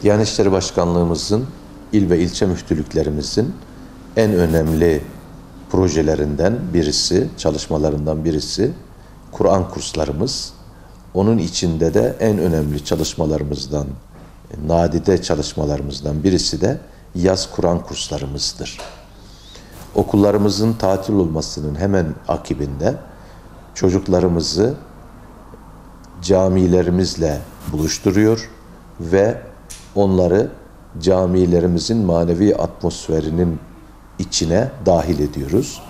Diyanet İşleri Başkanlığımızın, il ve ilçe müftülüklerimizin en önemli projelerinden birisi, çalışmalarından birisi Kur'an kurslarımız. Onun içinde de en önemli çalışmalarımızdan, nadide çalışmalarımızdan birisi de yaz Kur'an kurslarımızdır. Okullarımızın tatil olmasının hemen akibinde çocuklarımızı camilerimizle buluşturuyor ve onları camilerimizin manevi atmosferinin içine dahil ediyoruz.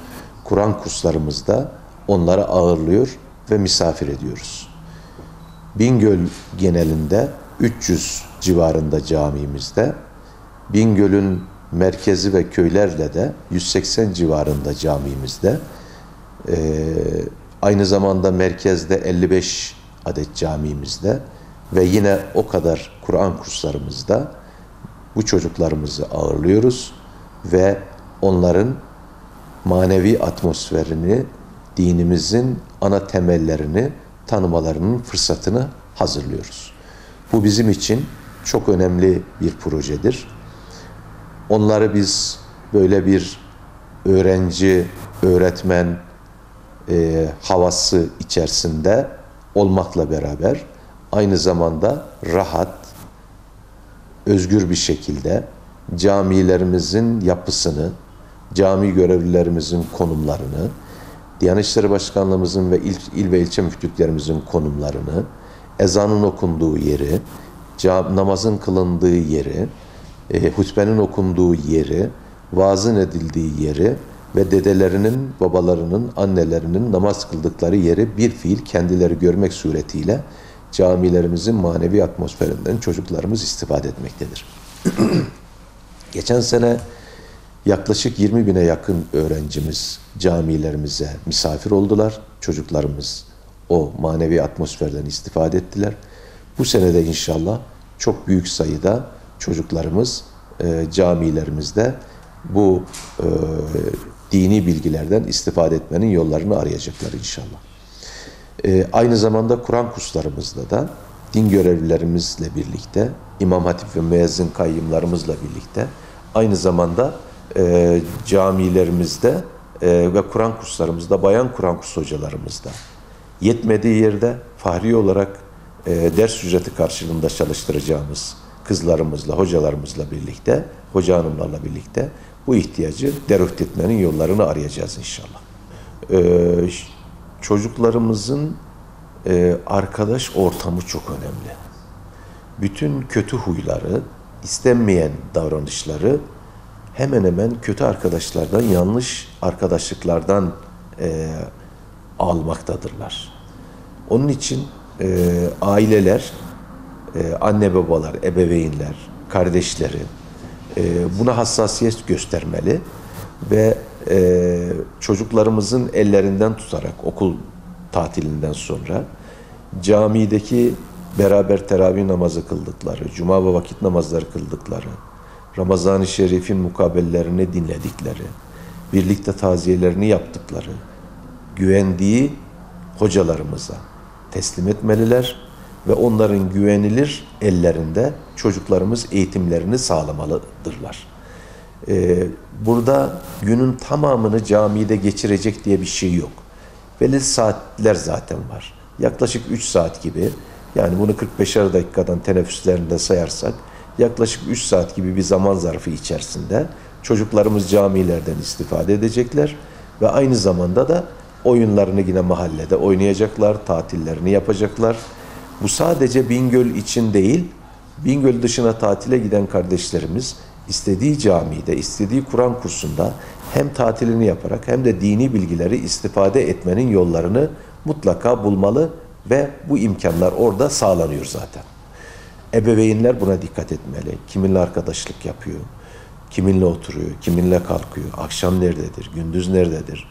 Kur'an kurslarımızda onları ağırlıyor ve misafir ediyoruz. Bingöl genelinde 300 civarında camimizde, Bingöl'ün merkezi ve köylerle de 180 civarında camimizde, aynı zamanda merkezde 55 adet camimizde ve yine o kadar Kur'an kurslarımızda bu çocuklarımızı ağırlıyoruz ve onların manevi atmosferini, dinimizin ana temellerini tanımalarının fırsatını hazırlıyoruz. Bu bizim için çok önemli bir projedir. Onları biz böyle bir öğrenci, öğretmen havası içerisinde olmakla beraber aynı zamanda rahat, özgür bir şekilde camilerimizin yapısını, cami görevlilerimizin konumlarını, Diyanet İşleri Başkanlığımızın ve il ve ilçe müftülüklerimizin konumlarını, ezanın okunduğu yeri, namazın kılındığı yeri, hutbenin okunduğu yeri, vaazın edildiği yeri ve dedelerinin, babalarının, annelerinin namaz kıldıkları yeri bir fiil kendileri görmek suretiyle camilerimizin manevi atmosferinden çocuklarımız istifade etmektedir. Geçen sene yaklaşık 20 bine yakın öğrencimiz camilerimize misafir oldular. Çocuklarımız o manevi atmosferden istifade ettiler. Bu sene de inşallah çok büyük sayıda çocuklarımız camilerimizde bu dini bilgilerden istifade etmenin yollarını arayacaklar inşallah. Aynı zamanda Kur'an kurslarımızda da din görevlilerimizle birlikte, İmam Hatip ve müezzin kayyımlarımızla birlikte, aynı zamanda camilerimizde ve Kur'an kurslarımızda, bayan Kur'an kursu hocalarımızda, yetmediği yerde fahri olarak ders ücreti karşılığında çalıştıracağımız kızlarımızla, hocalarımızla birlikte, hoca hanımlarla birlikte bu ihtiyacı derüft etmenin yollarını arayacağız inşallah. Çocuklarımızın arkadaş ortamı çok önemli. Bütün kötü huyları, istenmeyen davranışları hemen hemen kötü arkadaşlardan, yanlış arkadaşlıklardan almaktadırlar. Onun için aileler, anne babalar, ebeveynler, kardeşleri buna hassasiyet göstermeli ve çocuklarımızın ellerinden tutarak okul tatilinden sonra camideki beraber teravih namazı kıldıkları, cuma ve vakit namazları kıldıkları, Ramazan-ı Şerif'in mukabellerini dinledikleri, birlikte taziyelerini yaptıkları, güvendiği hocalarımıza teslim etmeliler ve onların güvenilir ellerinde çocuklarımız eğitimlerini sağlamalıdırlar. Burada günün tamamını camide geçirecek diye bir şey yok. Belli saatler zaten var. Yaklaşık 3 saat gibi, yani bunu 45'er dakikadan teneffüslerinde sayarsak, yaklaşık 3 saat gibi bir zaman zarfı içerisinde çocuklarımız camilerden istifade edecekler ve aynı zamanda da oyunlarını yine mahallede oynayacaklar, tatillerini yapacaklar. Bu sadece Bingöl için değil, Bingöl dışına tatile giden kardeşlerimiz istediği camide, istediği Kur'an kursunda hem tatilini yaparak hem de dini bilgileri istifade etmenin yollarını mutlaka bulmalı ve bu imkanlar orada sağlanıyor zaten. Ebeveynler buna dikkat etmeli. Kiminle arkadaşlık yapıyor, kiminle oturuyor, kiminle kalkıyor, akşam nerededir, gündüz nerededir?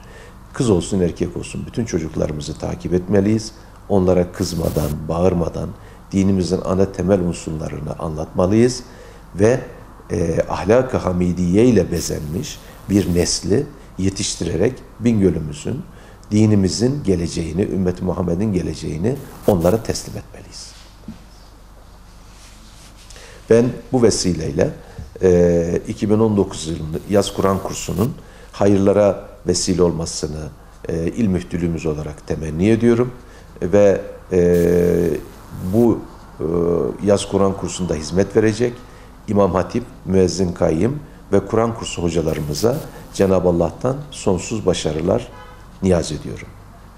Kız olsun, erkek olsun bütün çocuklarımızı takip etmeliyiz. Onlara kızmadan, bağırmadan dinimizin ana temel unsurlarını anlatmalıyız ve ahlak-ı hamidiye ile bezenmiş bir nesli yetiştirerek Bingöl'ümüzün, dinimizin geleceğini, Ümmet-i Muhammed'in geleceğini onlara teslim etmeliyiz. Ben bu vesileyle 2019 yılında yaz Kur'an kursunun hayırlara vesile olmasını il müftülüğümüz olarak temenni ediyorum ve bu yaz Kur'an kursunda hizmet verecek İmam Hatip, Müezzin Kayyım ve Kur'an kursu hocalarımıza Cenab-ı Allah'tan sonsuz başarılar niyaz ediyorum.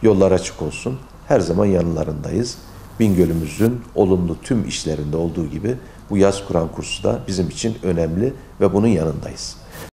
Yollar açık olsun. Her zaman yanlarındayız. Bingöl'ümüzün olumlu tüm işlerinde olduğu gibi bu yaz Kur'an kursu da bizim için önemli ve bunun yanındayız.